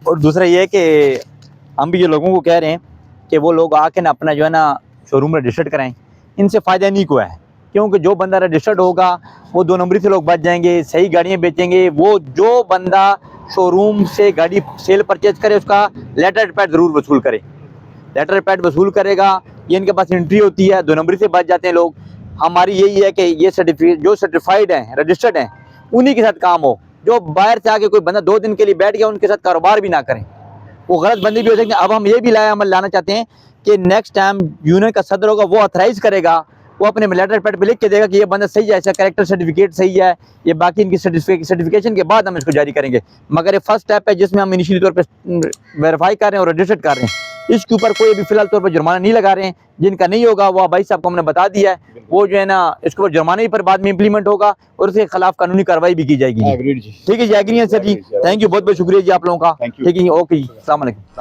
और दूसरा ये है कि हम भी ये लोगों को कह रहे हैं कि वो लोग आके ना अपना जो है ना शोरूम रजिस्टर्ड कराएं। इनसे फ़ायदा नहीं को है, क्योंकि जो बंदा रजिस्टर्ड होगा वो 2 नंबरी से लोग बच जाएंगे, सही गाड़ियाँ बेचेंगे। वो जो बंदा शोरूम से गाड़ी सेल परचेज करे उसका लेटर पैड ज़रूर वसूल करे, लेटर पैड वसूल करेगा। ये इनके पास एंट्री होती है, 2 नंबरी से बच जाते हैं लोग। हमारी यही है कि ये सर्टिफिकेट जो सर्टिफाइड हैं, रजिस्टर्ड हैं, उन्हीं के साथ काम हो। जो बाहर से आके कोई बंदा 2 दिन के लिए बैठ गया उनके साथ कारोबार भी ना करें, वो गलत बंदी भी हो सकती है। अब हम ये भी लाना चाहते हैं कि नेक्स्ट टाइम यूनियन का सदर होगा वो ऑथराइज करेगा, वो अपने लेटर पैड पे लिख के देगा कि ये बंदा सही है, ऐसा कैरेक्टर सर्टिफिकेट सही है, ये बाकी इनकी सर्टिफिकेशन के बाद हम इसको जारी करेंगे। मगर ये फर्स्ट स्टेप है जिसमें हम इनिशियली तौर पर वेरीफाई कर रहे हैं और रजिस्टर्ड कर रहे हैं। इसके ऊपर कोई भी फिलहाल तौर पर जुर्माना नहीं लगा रहे हैं। जिनका नहीं होगा वो भाई साहब को हमने बता दिया है, वो जो है ना इसके ऊपर जुर्माना ही पर बाद में इंप्लीमेंट होगा और उसके खिलाफ कानूनी कार्रवाई भी की जाएगी। ठीक है जी, एग्री है सर जी, थैंक यू, बहुत बहुत शुक्रिया जी आप लोगों का। ठीक है, ओके जी, अस्सलाम वालेकुम।